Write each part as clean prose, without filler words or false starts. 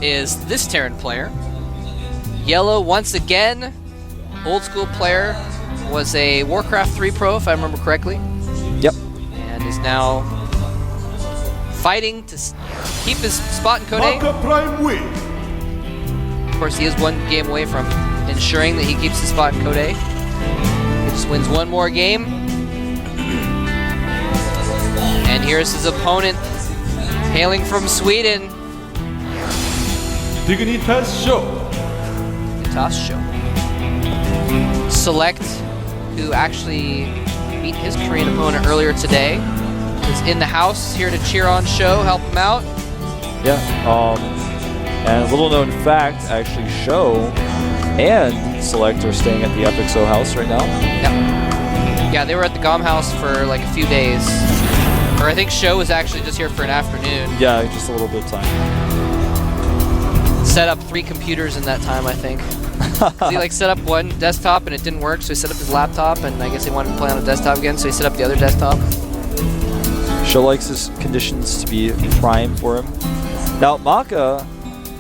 is this Terran player. Yellow, once again, old school player, was a Warcraft 3 pro, if I remember correctly. Yep. And is now fighting to keep his spot in Code A. MaKa Prime win. Of course, he is one game away from ensuring that he keeps his spot in Code A. He just wins one more game. And here's his opponent, hailing from Sweden. Dignitas Sjow. Sjow. Select, who actually beat his Korean opponent earlier today, is in the house here to cheer on Sjow, help him out. Yeah. And a little known fact, actually, Sjow and Select are staying at the FXO house right now. Yeah, they were at the GOM house for like a few days. Or I think Sjow was actually just here for an afternoon. Yeah, just a little bit of time. Set up 3 computers in that time, I think. He like set up one desktop and it didn't work, so he set up his laptop, and I guess he wanted to play on a desktop again, so he set up the other desktop. Sjow likes his conditions to be prime for him. Now, MaKa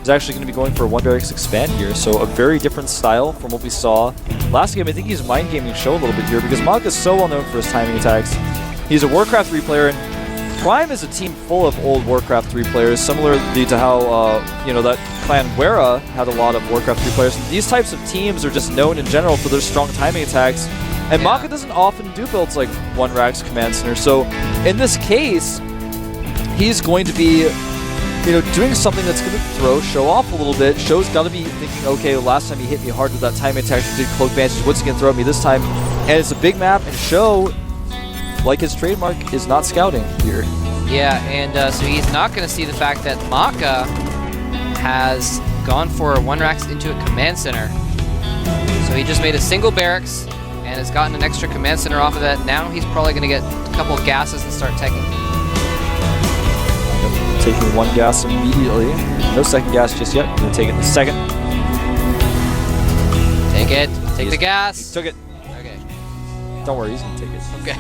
is actually going to be going for a 1 barracks expand here, so a very different style from what we saw last game. I think he's mind gaming Sjow a little bit here because MaKa is so well known for his timing attacks. He's a Warcraft 3 player, and Prime is a team full of old Warcraft 3 players, similarly to how, you know, that clan Wera had a lot of Warcraft 3 players. These types of teams are just known in general for their strong timing attacks, and MaKa doesn't often do builds like 1 Rax Command Center, so in this case, he's going to be, you know, doing something that's going to throw Sjow off a little bit. Sjow's got to be thinking, okay, last time he hit me hard with that timing attack, he did Cloak Vantage, what's he going to throw at me this time? And it's a big map, and Sjow, like his trademark, is not scouting here. Yeah, and so he's not going to see the fact that MaKa has gone for a 1 Rax into a command center. So he just made a single barracks and has gotten an extra command center off of that. Now he's probably going to get a couple of gases and start teching. Yep. Taking 1 gas immediately. No second gas just yet. Going to take it in the second. Take it. Take the gas. He took it. Okay. Don't worry, he's going to take it. Okay.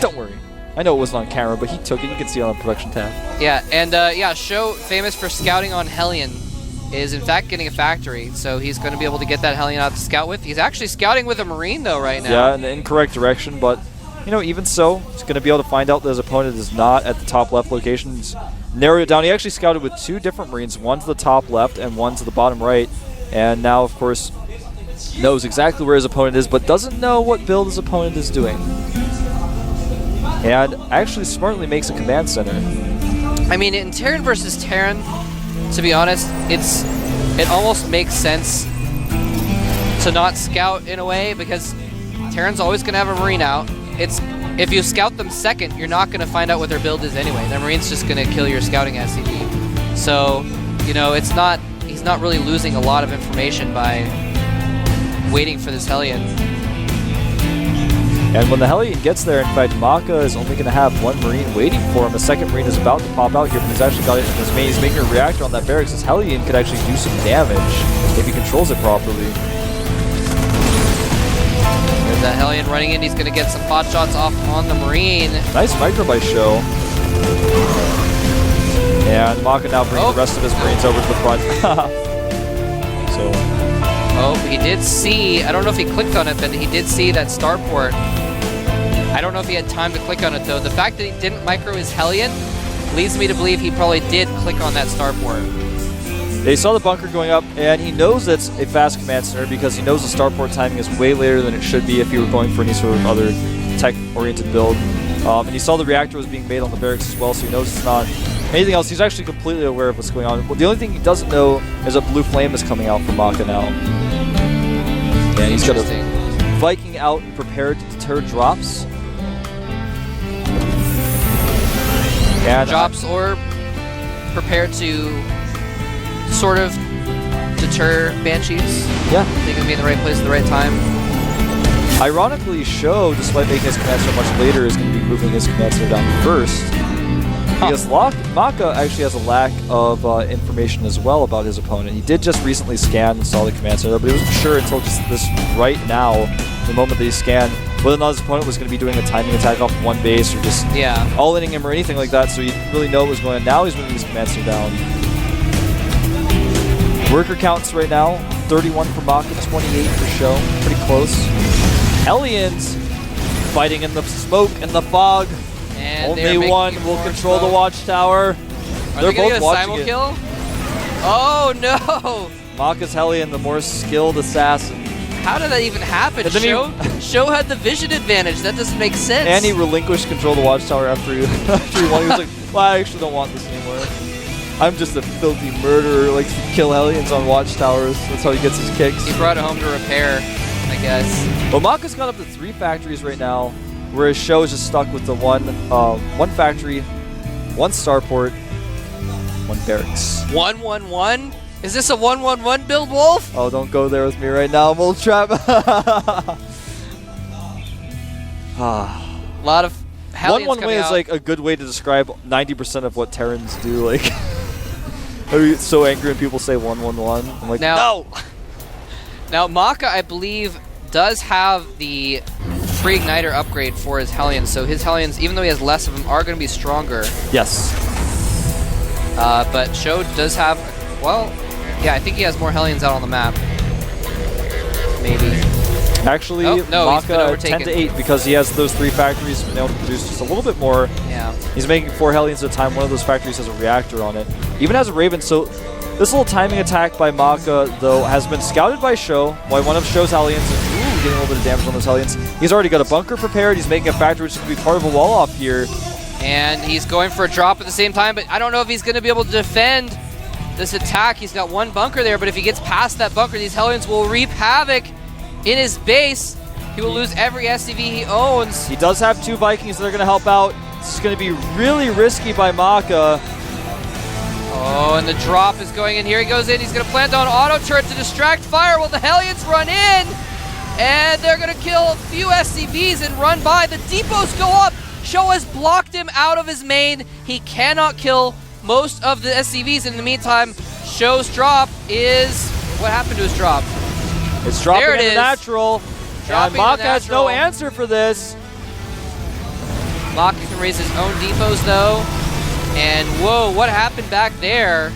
Don't worry. I know it wasn't on camera, but he took it. You can see it on the production tab. Yeah, and yeah, Sjow, famous for scouting on Hellion, is in fact getting a factory, so he's going to be able to get that Hellion out to scout with. He's actually scouting with a Marine, though, right now. Yeah, in the incorrect direction, but, you know, even so, he's going to be able to find out that his opponent is not at the top left location. He's narrowed it down. He actually scouted with 2 different Marines, one to the top left and one to the bottom right, and now, of course, knows exactly where his opponent is, but doesn't know what build his opponent is doing. And actually smartly makes a command center. I mean, in Terran versus Terran, to be honest, it almost makes sense to not scout in a way, because Terran's always going to have a Marine out. If you scout them second, you're not going to find out what their build is anyway. The Marine's just going to kill your scouting SCV. So, you know, he's not really losing a lot of information by waiting for this Hellion. And when the Hellion gets there, in fact, MaKa is only going to have 1 Marine waiting for him. A second Marine is about to pop out here, but he's actually got it in his main. He's making a reactor on that barracks. This Hellion could actually do some damage if he controls it properly. There's that Hellion running in. He's going to get some pot shots off on the Marine. Nice micro by Sjow. And MaKa now brings the rest of his Marines over to the front. So. Oh, he did see, I don't know if he clicked on it, but he did see that starport. I don't know if he had time to click on it, though. The fact that he didn't micro his Hellion leads me to believe he probably did click on that starport. They saw the bunker going up, and he knows that's a fast command center because he knows the starport timing is way later than it should be if he were going for any sort of other tech-oriented build. And he saw the reactor was being made on the barracks as well, so he knows it's not anything else. He's actually completely aware of what's going on. Well, the only thing he doesn't know is that Blue Flame is coming out from MaKa now. And he's got a Viking out and prepared to deter drops. And drops or prepared to sort of deter Banshees. Yeah. They can be in the right place at the right time. Ironically, Sjow, despite making his command center much later, is going to be moving his command center down first. Because MaKa actually has a lack of information as well about his opponent. He did just recently scan and saw the command center, but he wasn't sure until just this right now, the moment that he scanned, whether or not his opponent was going to be doing a timing attack off one base or just all-inning him or anything like that, so he didn't really know what was going on. Now he's moving his command center down. Worker counts right now, 31 for MaKa, 28 for Sjow. Pretty close. Hellions fighting in the smoke and the fog. And only one will control the watchtower. They're both watching it. Kill? Oh no! MaKa's Hellion, the more skilled assassin. How did that even happen? Sjow had the vision advantage. That doesn't make sense. And he relinquished control of the watchtower after he won. He was like, well, I actually don't want this anymore. I'm just a filthy murderer, likes to kill Hellions on watchtowers. That's how he gets his kicks. He brought it home to repair, I guess. But MaKa's got up to 3 factories right now, whereas Sjow is just stuck with the one factory, 1 starport, 1 barracks. 1-1-1? Is this a 1-1-1 build, Wolf? Oh, don't go there with me right now, Mole Trap. A lot of Hellions 1-1-1 is like a good way to describe 90% of what Terrans do. Like, I get so angry when people say 1-1-1. I'm like, no! Now, MaKa, I believe, does have the free igniter upgrade for his Hellions, so his Hellions, even though he has less of them, are going to be stronger. Yes. But Sjow does have, well, yeah, I think he has more Hellions out on the map. Maybe. Actually, MaKa 10-8 because he has those 3 factories and been able to produce just a little bit more. Yeah. He's making 4 Hellions at a time. One of those factories has a reactor on it. Even has a Raven. So this little timing attack by MaKa, though, has been scouted by Sjow. By one of Show's Hellions. Ooh, getting a little bit of damage on those Hellions. He's already got a bunker prepared. He's making a factory which is going to be part of a wall off here. And he's going for a drop at the same time, but I don't know if he's going to be able to defend this attack. He's got 1 bunker there, but if he gets past that bunker, these Hellions will reap havoc in his base. He will lose every SCV he owns. He does have 2 Vikings that are going to help out. This is going to be really risky by MaKa. Oh, and the drop is going in. Here he goes in. He's going to plant on auto turret to distract fire while the Hellions run in. And they're going to kill a few SCVs and run by. The depots go up. Sjow has blocked him out of his main. He cannot kill most of the SCVs. In the meantime, Show's drop is... What happened to his drop? It's dropping in the natural. And MaKa has no answer for this. MaKa can raise his own depots though. And whoa, what happened back there?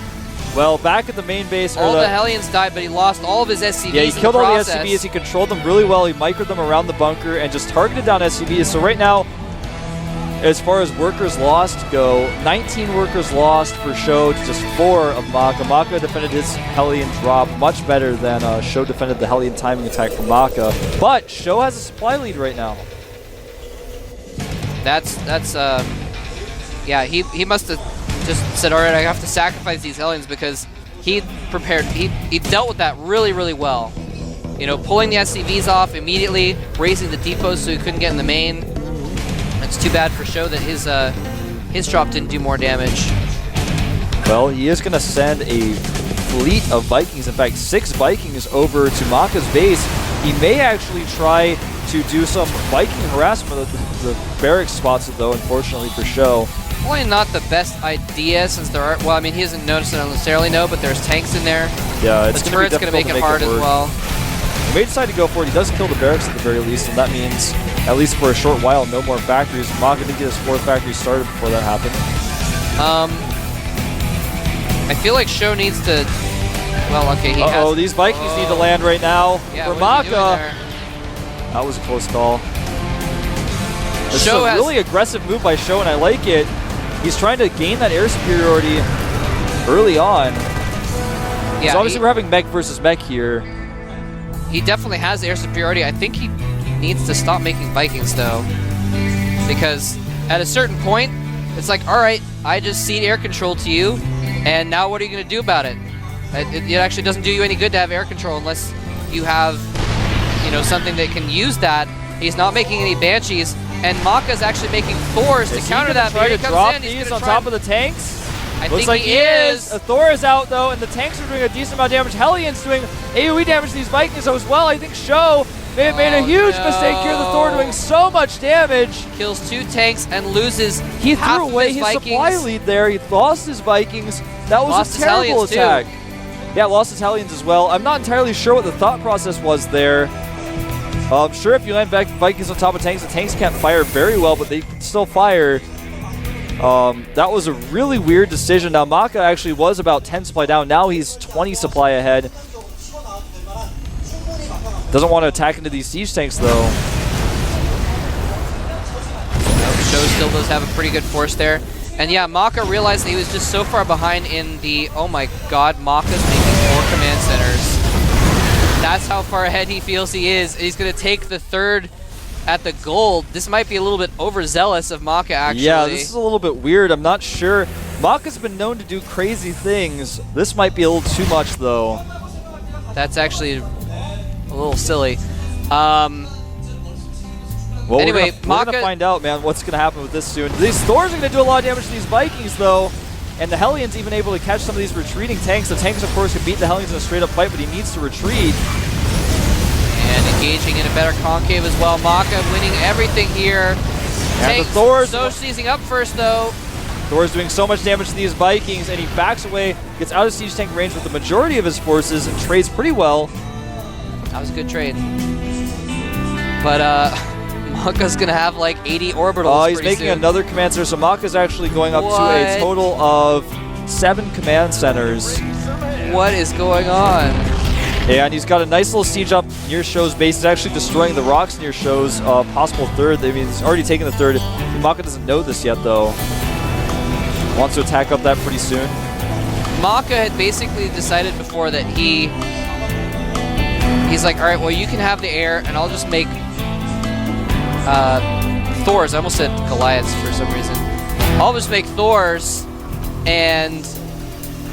Well, back at the main base, all the Hellions died, but he lost all of his SCVs. Yeah, he killed all the SCVs. He controlled them really well. He microed them around the bunker and just targeted down SCVs. So right now, as far as workers lost go, 19 workers lost for Sjow to just 4 of MaKa. MaKa defended his Hellion drop much better than Sjow defended the Hellion timing attack from MaKa. But Sjow has a supply lead right now. Yeah, he must have just said, all right, I have to sacrifice these Hellions because he prepared, he dealt with that really, really well. You know, pulling the SCVs off immediately, raising the depots so he couldn't get in the main. It's too bad for Sjow that his drop didn't do more damage. Well, he is going to send a fleet of Vikings, in fact 6 Vikings over to MaKa's base. He may actually try to do some Viking harassment of the barracks spots, though, unfortunately for Sjow. Probably not the best idea since there are, well, I mean, he doesn't notice it necessarily, no, but there's tanks in there. Yeah, it's the turret's going to make it hard as well. He may decide to go for it. He does kill the barracks at the very least, and that means, at least for a short while, no more factories. MaKa did get his 4th factory started before that happened. I feel like Sjow needs to, well, okay, he has... Uh-oh, these Vikings need to land right now. Yeah, for MaKa. That was a close call. This is a really aggressive move by Sjow, and I like it. He's trying to gain that air superiority early on. Yeah, so obviously we're having mech versus mech here. He definitely has air superiority. I think he needs to stop making Vikings, though. Because at a certain point, it's like, all right, I just cede air control to you, and now what are you going to do about it? It actually doesn't do you any good to have air control unless you have, you know, something that can use that. He's not making any Banshees, and MaKa's actually making Thors to counter that. Try to drop these on top of the tanks? I Looks think like he is. A Thor is out, though, and the tanks are doing a decent amount of damage. Hellion's doing AoE damage to these Vikings as well. I think Sjow may have made a huge mistake here. The Thor doing so much damage. Kills 2 tanks and loses He half threw away his supply lead there. He lost his Vikings. That was a terrible attack. Yeah, lost his Hellions as well. I'm not entirely sure what the thought process was there. Sure, if you land back Vikings on top of tanks, the tanks can't fire very well, but they can still fire. That was a really weird decision. Now, MaKa actually was about 10 supply down. Now he's 20 supply ahead. Doesn't want to attack into these siege tanks, though. Sjow still does have a pretty good force there. And yeah, MaKa realized that he was just so far behind in the... Oh my god, MaKa's making 4 command centers. That's how far ahead he feels he is. He's going to take the 3rd at the gold. This might be a little bit overzealous of MaKa, actually. Yeah, this is a little bit weird. I'm not sure. MaKa's been known to do crazy things. This might be a little too much, though. That's actually a little silly. Well, anyway, we're gonna find out, man, what's going to happen with this soon. These Thors are going to do a lot of damage to these Vikings, though. And the Hellions even able to catch some of these retreating tanks. The tanks, of course, can beat the Hellions in a straight-up fight, but he needs to retreat. And engaging in a better concave as well. MaKa winning everything here. And the Thors... So seizing up first, though. Thor's doing so much damage to these Vikings, and he backs away, gets out of siege tank range with the majority of his forces, and trades pretty well. That was a good trade. But, MaKa's going to have like 80 orbitals he's making another command center, so MaKa's actually going up to a total of 7 command centers. What is going on? Yeah, and he's got a nice little siege up near Sjow's base. He's actually destroying the rocks near Sjow's possible 3rd. I mean, he's already taken the 3rd. MaKa doesn't know this yet, though. Wants to attack up that pretty soon. MaKa had basically decided before that he's like, all right, well, you can have the air, and I'll just make Thors. I almost said Goliaths for some reason. I'll just make Thors, and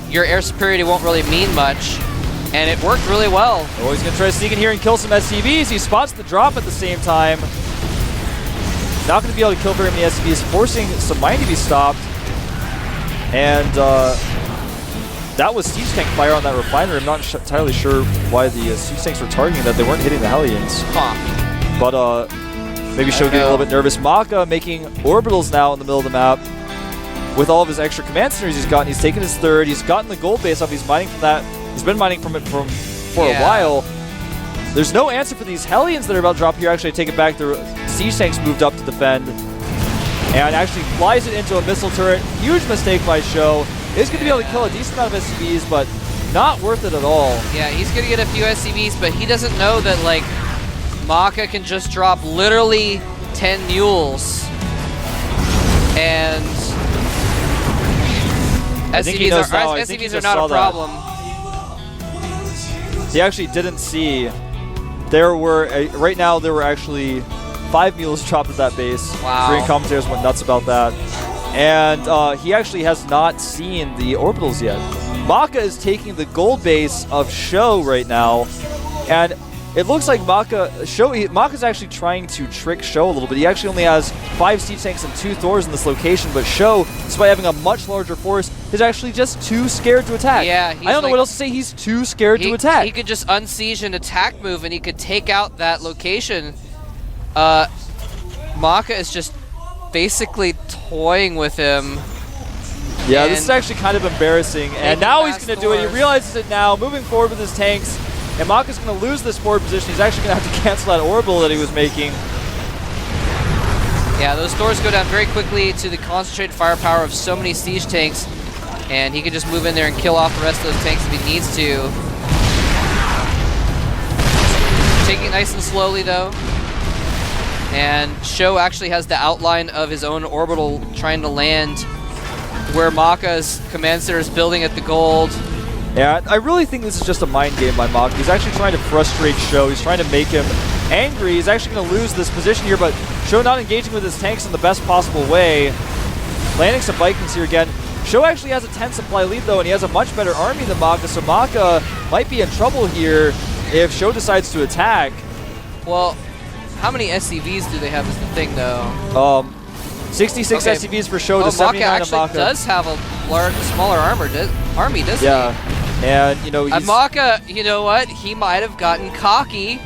your air superiority won't really mean much. And it worked really well. Oh, he's going to try to sneak in here and kill some SCVs. He spots the drop at the same time. Not going to be able to kill very many SCVs, forcing some mine to be stopped. And that was siege tank fire on that refinery. I'm not entirely sure why the siege tanks were targeting that. They weren't hitting the Hellions. Huh. But maybe Sjow getting a little bit nervous. MaKa making orbitals now in the middle of the map. With all of his extra command centers he's gotten, he's taken his 3rd. He's gotten the gold base up. He's mining from that. He's been mining from it for a while. There's no answer for these Hellions that are about to drop here. Actually, I take it back. The siege tanks moved up to defend. And actually flies it into a missile turret. Huge mistake by Sjow. He's going to be able to kill a decent amount of SCVs, but not worth it at all. Yeah, he's going to get a few SCVs, but he doesn't know that, like, MaKa can just drop literally 10 mules. And SCVs are not a problem. He actually didn't see. There were, right now, there were actually 5 mules dropped at that base. Wow. Korean commentators went nuts about that. And he actually has not seen the orbitals yet. MaKa is taking the gold base of Sjow right now. And it looks like MaKa's actually trying to trick Sjow a little bit. He actually only has 5 siege tanks and 2 Thors in this location, but Sjow, despite having a much larger force, is actually just too scared to attack. Yeah, I don't know what else to say. He's too scared to attack. He could just unsiege an attack move, and he could take out that location. MaKa is just basically toying with him. Yeah, this is actually kind of embarrassing. And now he's going to do it. He realizes it now, moving forward with his tanks. And MaKa's going to lose this forward position. He's actually going to have to cancel that orbital that he was making. Yeah, those Thors go down very quickly to the concentrated firepower of so many siege tanks. And he can just move in there and kill off the rest of those tanks if he needs to. Taking it nice and slowly, though. And Sjow actually has the outline of his own orbital trying to land where MaKa's command center is building at the gold. Yeah, I really think this is just a mind game by MaKa. He's actually trying to frustrate Sjow. He's trying to make him angry. He's actually going to lose this position here, but Sjow not engaging with his tanks in the best possible way. Landing some Vikings here again. Sjow actually has a 10 supply lead, though, and he has a much better army than MaKa, so MaKa might be in trouble here if Sjow decides to attack. Well, how many SCVs do they have is the thing, though? 66 SCVs for Sjow to 79 MaKa actually MaKa. does have a smaller army, doesn't he? Yeah, and you know, MaKa, you know what? He might have gotten cocky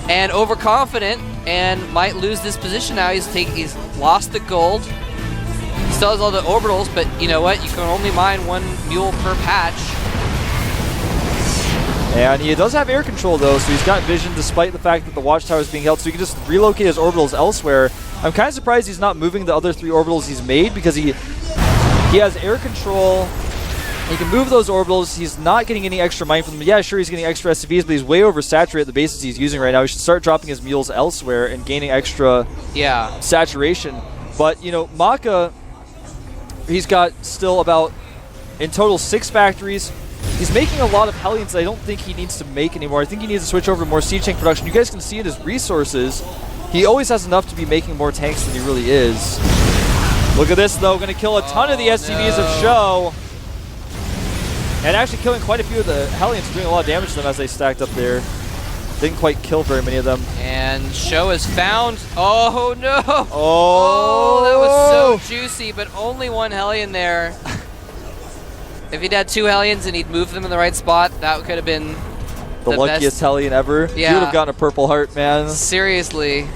and overconfident and might lose this position now. He's lost the gold. He still has all the orbitals, but you know what? You can only mine 1 mule per patch. And he does have air control, though, so he's got vision despite the fact that the watchtower is being held, so he can just relocate his orbitals elsewhere. I'm kind of surprised he's not moving the other 3 orbitals he's made, because he has air control. He can move those orbitals. He's not getting any extra mine from them. Yeah, sure, he's getting extra SCVs, but he's way oversaturated at the bases he's using right now. He should start dropping his mules elsewhere and gaining extra saturation. But, you know, MaKa, he's got still about, in total, 6 factories. He's making a lot of Hellions that I don't think he needs to make anymore. I think he needs to switch over to more siege tank production. You guys can see in his resources, he always has enough to be making more tanks than he really is. Look at this, though. Going to kill a ton of the SCVs of Sjow. And actually killing quite a few of the Hellions, doing a lot of damage to them as they stacked up there. Didn't quite kill very many of them. And Sjow is found. Oh, no. Oh, that was so juicy, but only 1 Hellion there. If he'd had 2 Hellions and he'd moved them in the right spot, that could have been the luckiest best Hellion ever. Yeah. He would have gotten a purple heart, man. Seriously.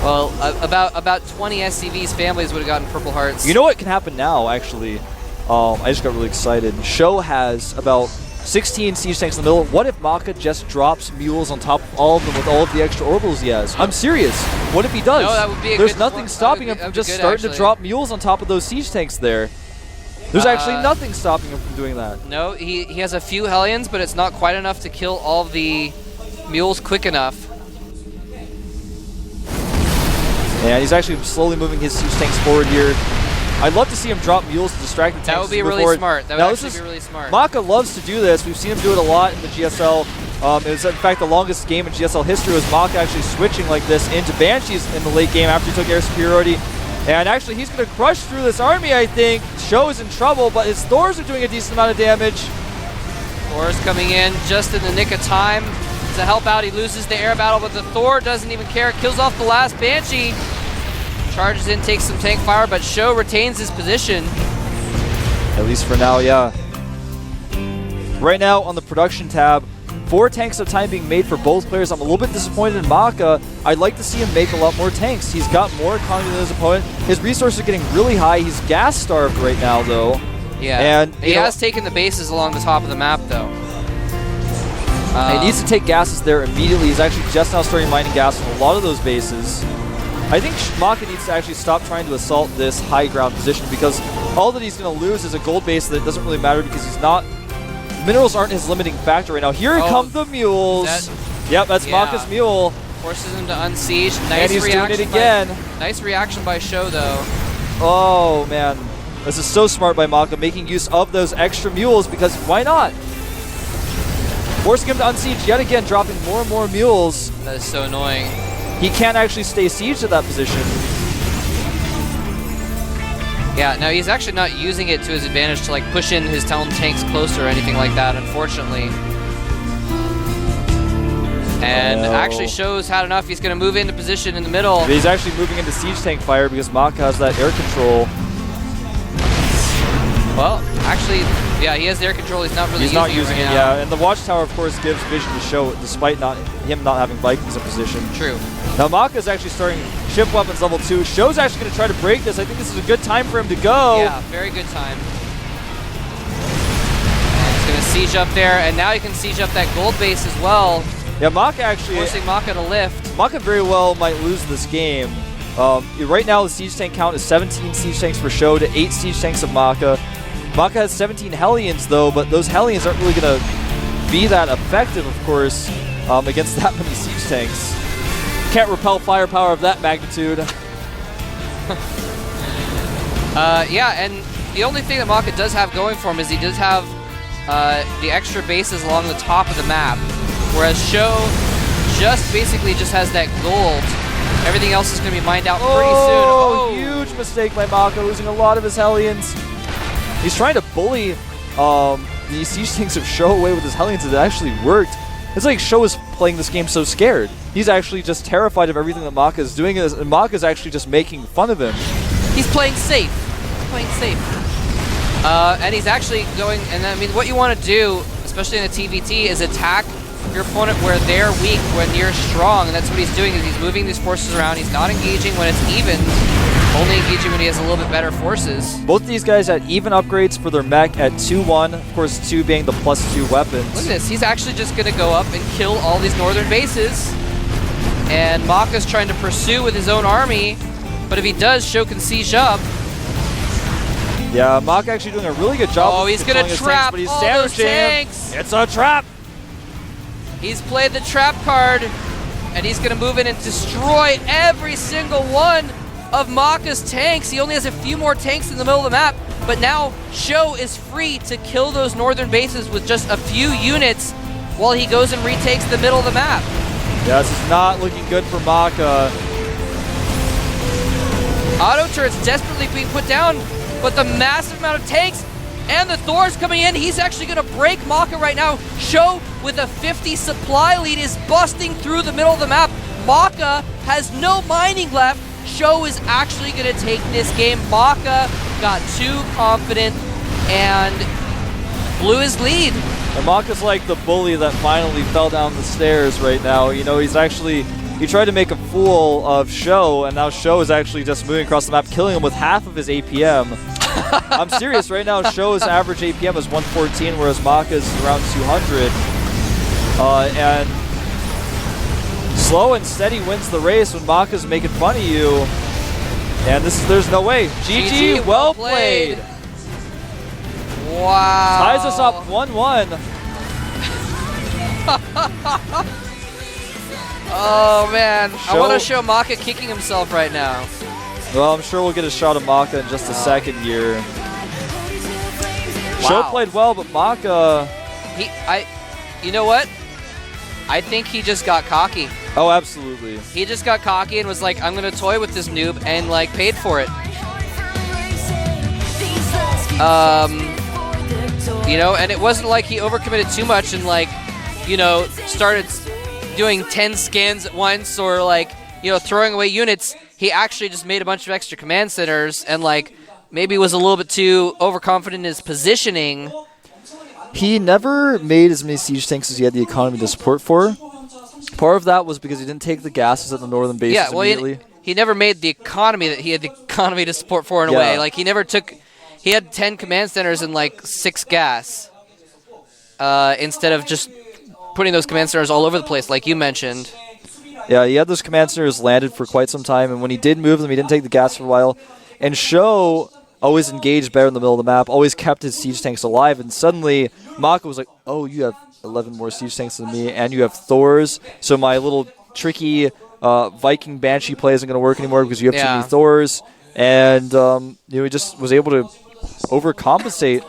Well, about 20 SCVs families would have gotten purple hearts. You know what can happen now, actually? I just got really excited. Sjow has about 16 siege tanks in the middle. What if MaKa just drops mules on top of all of them with all of the extra orbitals he has? I'm serious. What if he does? No, that would be a There's good nothing stopping him from just starting to drop mules on top of those siege tanks there. There's actually nothing stopping him from doing that. No, he has a few Hellions, but it's not quite enough to kill all of the mules quick enough. And he's actually slowly moving his siege tanks forward here. I'd love to see him drop mules to distract the tanks. That would be really smart. That would actually be really smart. MaKa loves to do this. We've seen him do it a lot in the GSL. It was, in fact, the longest game in GSL history was MaKa actually switching like this into Banshees in the late game after he took air superiority. And actually, he's going to crush through this army, I think. Sjow is in trouble, but his Thors are doing a decent amount of damage. Thor's coming in just in the nick of time to help out. He loses the air battle, but the Thor doesn't even care. Kills off the last Banshee. Charges in, takes some tank fire, but Sjow retains his position. At least for now, yeah. Right now on the production tab, 4 tanks of time being made for both players. I'm a little bit disappointed in MaKa. I'd like to see him make a lot more tanks. He's got more economy than his opponent. His resources are getting really high. He's gas starved right now, though. Yeah, and he has taken the bases along the top of the map, though. He needs to take gases there immediately. He's actually just now starting mining gas on a lot of those bases. I think MaKa needs to actually stop trying to assault this high ground position, because all that he's going to lose is a gold base that doesn't really matter, because he's not... Minerals aren't his limiting factor right now. Here come the mules. Yep, that's MaKa's mule. Forces him to unsiege. Nice and he's doing it again. Nice reaction by Sjow, though. Oh, man. This is so smart by MaKa, making use of those extra mules, because why not? Forcing him to unsiege yet again, dropping more and more mules. That is so annoying. He can't actually stay sieged at that position. Yeah, no, he's actually not using it to his advantage to like push in his town tanks closer or anything like that, unfortunately. And actually Sjow's had enough. He's going to move into position in the middle. But he's actually moving into siege tank fire because MaKa has that air control. Well, actually, yeah, he has the air control. He's not really using it right now. Yeah, and the watchtower, of course, gives vision to Sjow, despite him not having Vikings in position. True. Now MaKa is actually starting ship weapons level 2. Sjow's actually going to try to break this. I think this is a good time for him to go. Yeah, very good time. And he's going to siege up there, and now he can siege up that gold base as well. Yeah, MaKa actually... Forcing MaKa to lift. MaKa very well might lose this game. Right now, the siege tank count is 17 siege tanks for Sjow to 8 siege tanks of MaKa. MaKa has 17 Hellions, though, but those Hellions aren't really going to be that effective, of course, against that many siege tanks. Can't repel firepower of that magnitude. Yeah, and the only thing that MaKa does have going for him is he does have the extra bases along the top of the map, whereas Sjow just basically just has that gold. Everything else is going to be mined out pretty soon. Oh, huge mistake by MaKa, losing a lot of his Hellions. He's trying to bully the siege tanks of Sjow away with his Hellions, and it actually worked. It's like Sjow is playing this game so scared. He's actually just terrified of everything that MaKa is doing, and MaKa is actually just making fun of him. He's playing safe. He's playing safe. And he's actually going, and I mean, what you want to do, especially in a TVT, is attack your opponent where they're weak, when you're strong, and that's what he's doing, is he's moving these forces around. He's not engaging when it's even, only engaging when he has a little bit better forces. Both these guys had even upgrades for their mech at 2-1, of course 2 being the +2 weapons. Look at this, he's actually just going to go up and kill all these northern bases. And MaKa's trying to pursue with his own army, but if he does, Sjow can siege up. Yeah, MaKa actually doing a really good job. Oh, he's gonna trap but he's all those damaging tanks. him. It's a trap. He's played the trap card, and he's gonna move in and destroy every single one of MaKa's tanks. He only has a few more tanks in the middle of the map, but now Sjow is free to kill those northern bases with just a few units while he goes and retakes the middle of the map. Yeah, this is not looking good for MaKa. Auto turrets desperately being put down, but the massive amount of tanks and the Thors coming in, he's actually going to break MaKa right now. Sjow with a 50 supply lead is busting through the middle of the map. MaKa has no mining left. Sjow is actually going to take this game. MaKa got too confident and blew his lead. And MaKa's like the bully that finally fell down the stairs right now. You know, he tried to make a fool of Sjow, and now Sjow is actually just moving across the map, killing him with half of his APM. I'm serious, right now Show's average APM is 114, whereas MaKa's around 200. And slow and steady wins the race when MaKa's making fun of you. And there's no way. GG, well played. Wow. Ties us up 1-1. Oh man, I Sjow. want to show MaKa kicking himself right now. Well, I'm sure we'll get a shot of MaKa in just a second here. Wow. Sjow played well, but MaKa... You know what? I think he just got cocky. Oh, absolutely. He just got cocky and was like, I'm going to toy with this noob, and like paid for it. You know, and it wasn't like he overcommitted too much and like, you know, started doing 10 scans at once or like, you know, throwing away units. He actually just made a bunch of extra command centers and like maybe was a little bit too overconfident in his positioning. He never made as many siege tanks as he had the economy to support for. Part of that was because he didn't take the gases at the northern bases immediately. He never made the economy that he had the economy to support for in a way. Like he never took... He had 10 command centers and like 6 gas instead of just putting those command centers all over the place like you mentioned. Yeah, he had those command centers landed for quite some time, and when he did move them, he didn't take the gas for a while. And Sjow always engaged better in the middle of the map, always kept his siege tanks alive, and suddenly MaKa was like, oh, you have 11 more siege tanks than me, and you have Thors, so my little tricky Viking Banshee play isn't going to work anymore because you have too many Thors. And you know, he just was able to overcompensate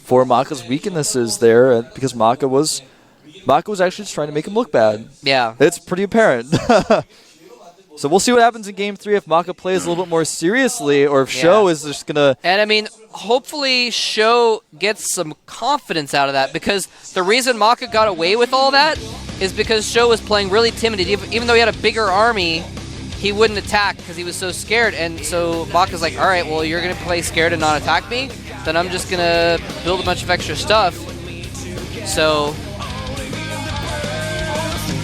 for MaKa's weaknesses there because MaKa was actually just trying to make him look bad. Yeah. It's pretty apparent. So we'll see what happens in Game 3 if MaKa plays a little bit more seriously or if Sjow is just going to... And I mean, hopefully Sjow gets some confidence out of that because the reason MaKa got away with all that is because Sjow was playing really timid. Even though he had a bigger army, he wouldn't attack because he was so scared. And so MaKa's like, all right, well, you're going to play scared and not attack me? Then I'm just going to build a bunch of extra stuff. So,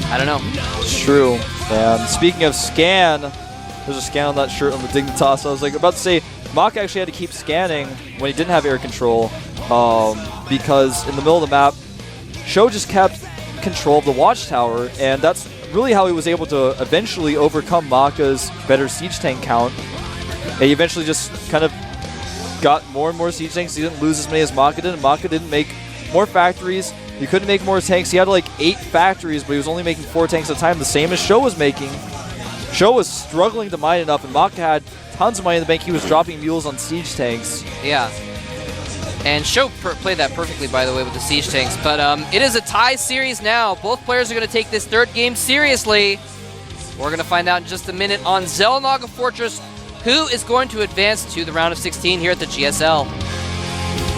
I don't know. It's true. And speaking of scan, there's a scan on that shirt on the Dignitas. I was like about to say, MaKa actually had to keep scanning when he didn't have air control because in the middle of the map, Sjow just kept control of the watchtower, and that's really how he was able to eventually overcome MaKa's better siege tank count. And he eventually just kind of got more and more siege tanks. He didn't lose as many as MaKa did, and MaKa didn't make more factories. He couldn't make more tanks. He had like 8 factories, but he was only making 4 tanks at a time, the same as Sjow was making. Sjow was struggling to mine enough, and MaKa had tons of money in the bank. He was dropping mules on siege tanks. Yeah. And Sjow played that perfectly, by the way, with the siege tanks. But it is a tie series now. Both players are going to take this third game seriously. We're going to find out in just a minute on Xel'Naga Fortress who is going to advance to the round of 16 here at the GSL.